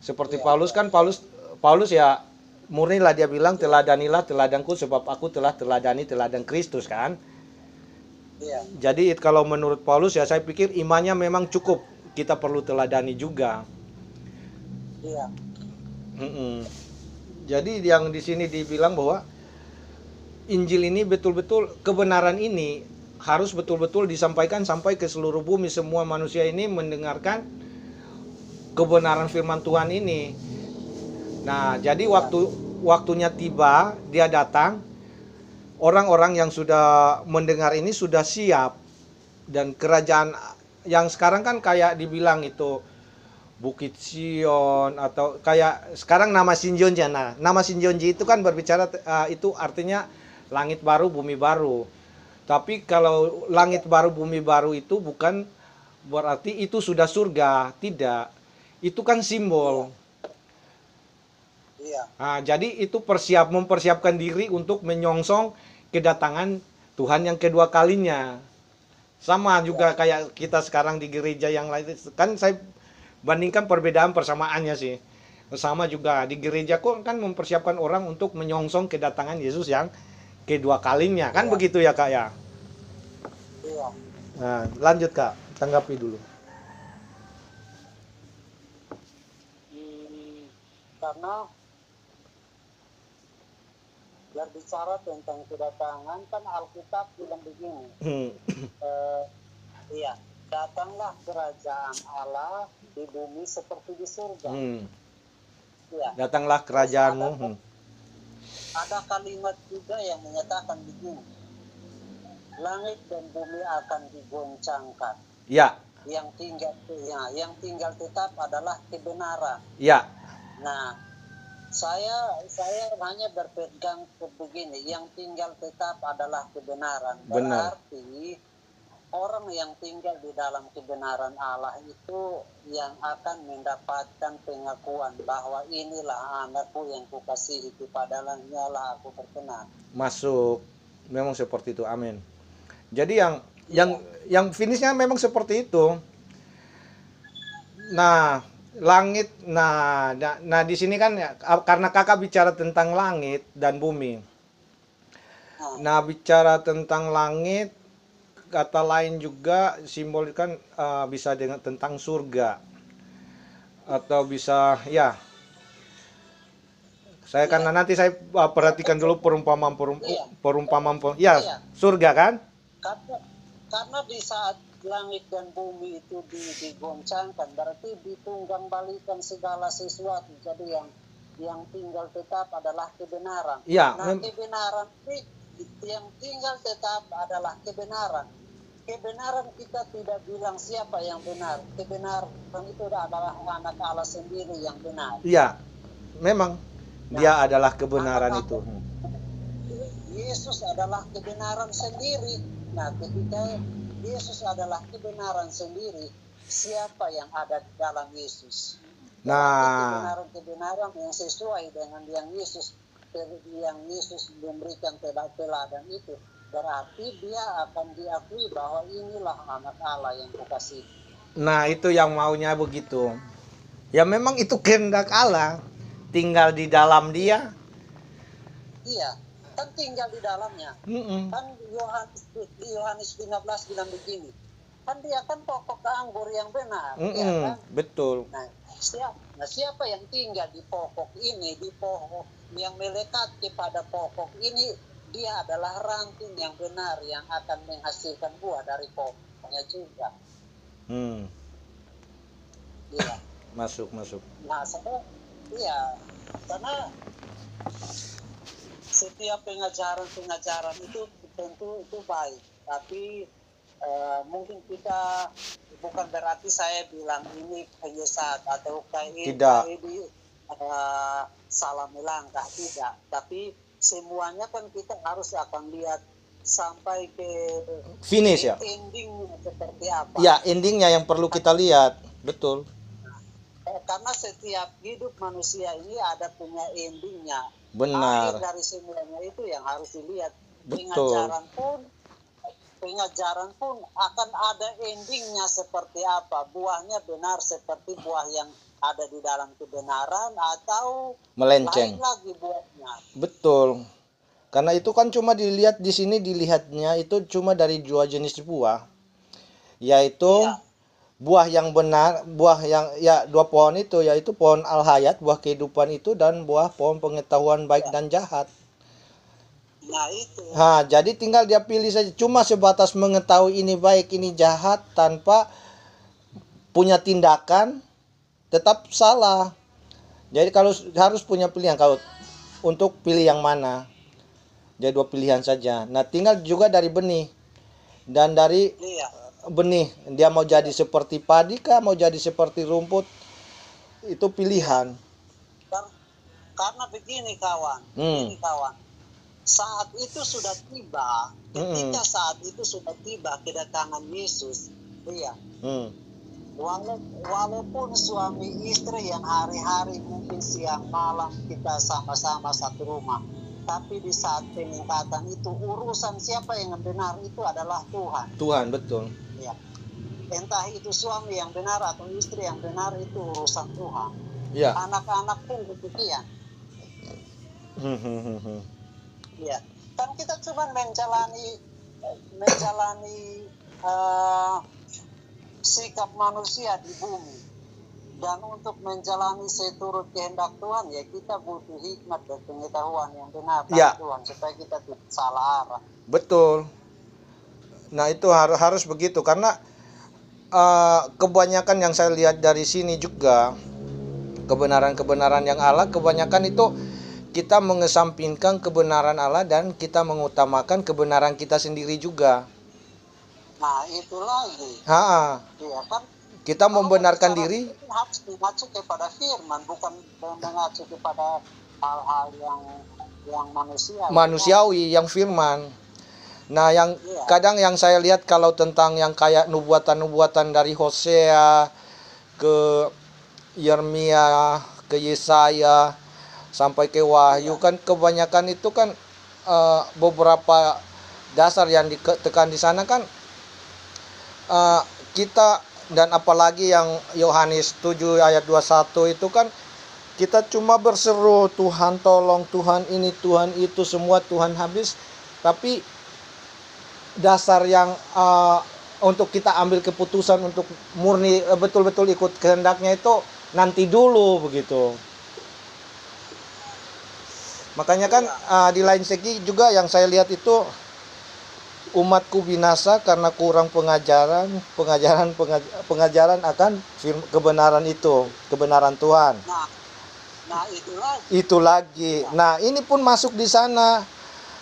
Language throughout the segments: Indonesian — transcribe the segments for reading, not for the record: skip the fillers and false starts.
Seperti Paulus kan, Paulus ya murnilah dia bilang, teladanilah teladanku sebab aku telah teladani teladan Kristus kan. Iya. Jadi kalau menurut Paulus ya saya pikir imannya memang cukup, kita perlu teladani juga. Iya. Jadi yang di sini dibilang bahwa Injil ini betul-betul, kebenaran ini harus betul-betul disampaikan sampai ke seluruh bumi. Semua manusia ini mendengarkan kebenaran firman Tuhan ini. Nah, jadi waktunya tiba, dia datang. Orang-orang yang sudah mendengar ini sudah siap. Dan kerajaan yang sekarang kan kayak dibilang itu Bukit Sion, atau kayak sekarang nama Sinjonja. Nah, nama Sinjonji itu kan berbicara itu artinya langit baru, bumi baru. Tapi kalau langit baru, bumi baru itu bukan berarti itu sudah surga, tidak. Itu kan simbol. Iya. Nah, jadi itu mempersiapkan diri untuk menyongsong kedatangan Tuhan yang kedua kalinya. Sama juga kayak kita sekarang di gereja yang lain. Kan saya bandingkan perbedaan persamaannya sih. Sama juga di gereja kok kan mempersiapkan orang untuk menyongsong kedatangan Yesus yang kedua kalinya. Kan begitu ya Kak ya? Iya. Nah, lanjut Kak, tanggapi dulu. Karena berbicara tentang kedatangan kan Alkitab bilang begini. Iya, datanglah kerajaan Allah di bumi seperti di surga. Ya. Datanglah kerajaanmu. Ada kalimat juga yang menyatakan begini, langit dan bumi akan digoncangkan. Ya. Yang tinggal tetap adalah kebenaran. Ya. Nah, saya hanya berpegang ke begini, yang tinggal tetap adalah kebenaran. Berarti orang yang tinggal di dalam kebenaran Allah itu yang akan mendapatkan pengakuan bahwa inilah anakku yang kukasihi, kepadanya lah aku berkenan. Masuk, memang seperti itu, amin. Jadi yang finishnya memang seperti itu. Nah, langit, nah di sini kan karena kakak bicara tentang langit dan bumi. Nah, bicara tentang langit, kata lain juga simbol kan bisa dengan tentang surga, atau bisa ya. Saya kan nanti saya perhatikan dulu perumpamaan ya, surga kan? Karena di saat langit dan bumi itu digoncangkan, berarti ditunggang balikan segala sesuatu. Jadi yang tinggal tetap adalah kebenaran. Ya, nah, kebenaran yang tinggal tetap adalah kebenaran. Kebenaran kita tidak bilang siapa yang benar. Kebenaran itu adalah anak Allah sendiri yang benar. Iya, memang dia adalah kebenaran itu. Yesus adalah kebenaran sendiri. Nah, ketika Yesus adalah kebenaran sendiri, siapa yang ada di dalam Yesus? Nah, kebenaran yang sesuai dengan yang Yesus memberikan teladan itu, berarti dia akan diakui bahwa inilah anak Allah yang kukasihi. Nah, itu yang maunya begitu. Ya memang itu kehendak Allah, tinggal di dalam dia. Iya, kan tinggal di dalamnya. Kan Yohanes 15 bilang begini, kan dia kan pokok anggur yang benar. Ya kan? Betul. Nah, siapa yang tinggal di pokok ini, di pokok yang melekat kepada pokok ini, dia adalah ranting yang benar yang akan menghasilkan buah dari pokoknya juga. Iya. Masuk. Nah, karena setiap pengajaran itu tentu itu baik, tapi mungkin kita bukan berarti saya bilang ini penyesat atau kayak ini salah melangkah, tidak. Tapi semuanya kan kita harus akan lihat sampai ke finish ya. Endingnya seperti apa? Ya, endingnya yang perlu kita lihat, betul. Karena setiap hidup manusia ini ada punya endingnya. Benar. Akhir dari semuanya itu yang harus dilihat. Betul. Pengajaran pun akan ada endingnya seperti apa. Buahnya benar seperti buah yang ada di dalam kebenaran atau Melenceng. lain lagi buatnya. Betul. Karena itu kan cuma dilihat di sini, dilihatnya itu cuma dari dua jenis buah, yaitu Iya. buah yang benar, buah yang ya dua pohon itu, yaitu pohon al-hayat, buah kehidupan itu, dan buah pohon pengetahuan baik dan jahat. Nah itu. Nah, jadi tinggal dia pilih saja, cuma sebatas mengetahui ini baik, ini jahat, tanpa punya tindakan, tetap salah. Jadi kalau harus punya pilihan, kalau untuk pilih yang mana. Jadi dua pilihan saja. Nah, tinggal juga dari benih. Dan dari Iya. benih, dia mau jadi seperti padi kah, mau jadi seperti rumput, itu pilihan. Karena begini kawan, saat itu sudah tiba, ketika saat itu sudah tiba kedatangan Yesus, iya. Walaupun suami istri yang hari-hari mungkin siang malam kita sama-sama satu rumah, tapi di saat peningkatan itu urusan siapa yang benar itu adalah Tuhan. Tuhan, betul. Ya. Entah itu suami yang benar atau istri yang benar itu urusan Tuhan. Ya. Anak-anak pun demikian. Ya. Kan kita cuma menjalani sikap manusia di bumi. Dan untuk menjalani seturut kehendak Tuhan, ya kita butuh hikmat dan pengetahuan yang benar dari Tuhan supaya kita tidak salah arah. Betul. Nah, itu harus begitu, karena kebanyakan yang saya lihat dari sini juga, kebenaran-kebenaran yang Allah, kebanyakan itu kita mengesampingkan kebenaran Allah dan kita mengutamakan kebenaran kita sendiri juga. Nah, itu lagi. Ya, kan? Kita membenarkan diri harus mengacu kepada firman, bukan mengacu kepada hal-hal yang manusiawi, yang firman. Nah, yang kadang yang saya lihat kalau tentang yang kayak nubuatan-nubuatan dari Hosea ke Yeremia ke Yesaya sampai ke Wahyu, kan kebanyakan itu kan beberapa dasar yang ditekan di sana kan kita, dan apalagi yang Yohanes 7 ayat 21 itu kan kita cuma berseru, Tuhan tolong, Tuhan ini, Tuhan itu, semua Tuhan habis, tapi dasar yang untuk kita ambil keputusan untuk murni betul-betul ikut kehendaknya itu nanti dulu begitu. Makanya kan di lain segi juga yang saya lihat itu umatku binasa karena kurang pengajaran akan kebenaran itu, kebenaran Tuhan. Nah itu lagi. Nah, ini pun masuk di sana.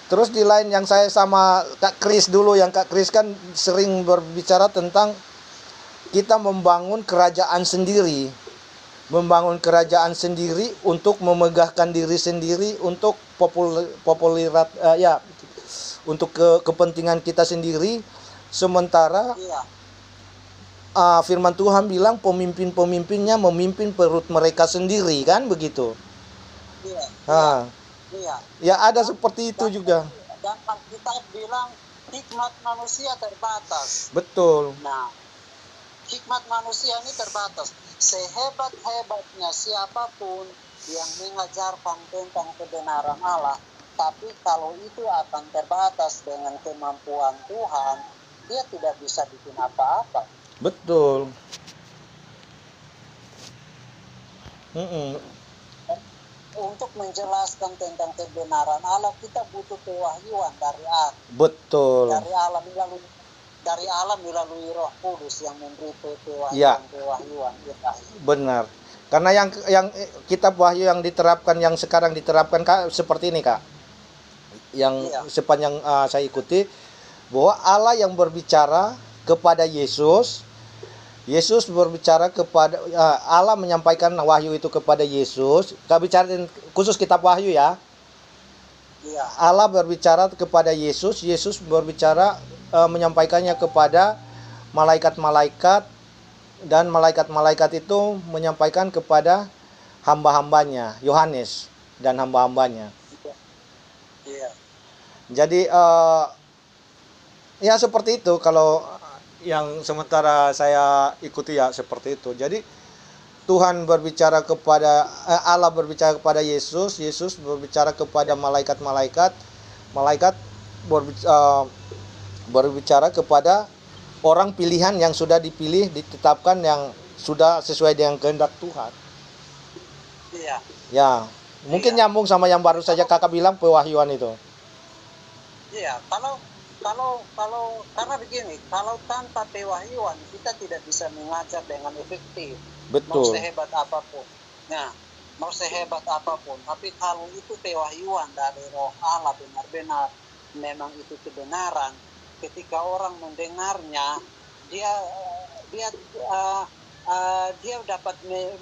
Terus di lain yang saya sama Kak Kris dulu, yang Kak Kris kan sering berbicara tentang kita membangun kerajaan sendiri. Membangun kerajaan sendiri untuk memegahkan diri sendiri, untuk untuk kepentingan kita sendiri. Sementara firman Tuhan bilang pemimpin-pemimpinnya memimpin perut mereka sendiri, kan begitu. Ya ada seperti itu juga. Dan kita bilang hikmat manusia terbatas. Betul. Nah, hikmat manusia ini terbatas. Sehebat-hebatnya siapapun yang mengajarkan tentang kebenaran Allah, tapi kalau itu akan terbatas dengan kemampuan Tuhan, dia tidak bisa bikin apa-apa. Betul. Untuk menjelaskan tentang kebenaran Allah, kita butuh kewahyuan dari Allah. Betul. Dari Allah melalui Roh Kudus yang memberi kewahyuan. Benar. Karena yang kitab Wahyu yang diterapkan, yang sekarang diterapkan Kak, seperti ini Kak. Yang sepanjang saya ikuti, bahwa Allah yang berbicara kepada Yesus berbicara kepada Allah, menyampaikan wahyu itu kepada Yesus. Kita bicara khusus kitab Wahyu ya. Allah berbicara kepada Yesus berbicara menyampaikannya kepada malaikat-malaikat, dan malaikat-malaikat itu menyampaikan kepada hamba-hambanya, Yohanes dan hamba-hambanya. Jadi ya seperti itu kalau yang sementara saya ikuti ya, seperti itu. Jadi Tuhan berbicara kepada Allah berbicara kepada Yesus, Yesus berbicara kepada malaikat-malaikat, malaikat berbicara kepada orang pilihan yang sudah dipilih, ditetapkan, yang sudah sesuai dengan kehendak Tuhan. Iya. Ya, mungkin nyambung sama yang baru saja kakak bilang, pewahyuan itu. Iya, karena begini, kalau tanpa pewahyuan kita tidak bisa mengajar dengan efektif. Mau Betul. sehebat apapun. Nah, mau sehebat apapun, tapi kalau itu pewahyuan dari Roh Allah benar-benar memang itu kebenaran, ketika orang mendengarnya, dia dapat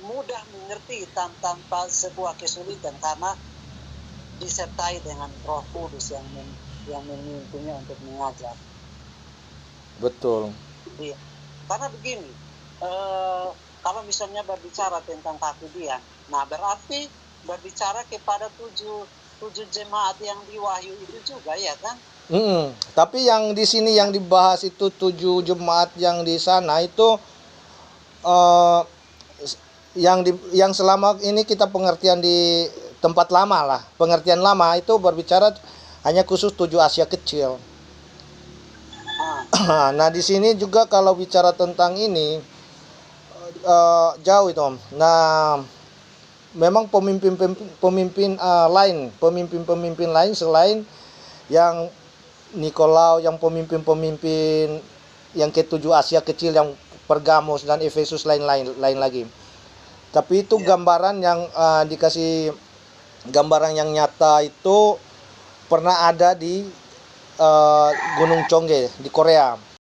mudah mengerti tanpa sebuah kesulitan, karena disertai dengan Roh Kudus yang memimpinnya untuk mengajar. Betul. Iya. Karena begini, kalau misalnya berbicara tentang kemudian, nah berarti berbicara kepada tujuh jemaat yang di Wahyu itu juga, ya kan? Tapi yang di sini yang dibahas itu 7 jemaat yang di sana itu yang selama ini kita pengertian di tempat lama lah, pengertian lama itu berbicara hanya khusus 7 Asia kecil. Nah di sini juga kalau bicara tentang ini jauh itu Om. Nah memang pemimpin lain selain yang Nikolaus, yang pemimpin yang ke-7 Asia kecil, yang Pergamos dan Efesus lain lagi. Tapi itu gambaran yang dikasih gambaran yang nyata itu pernah ada di Gunung Chongge di Korea.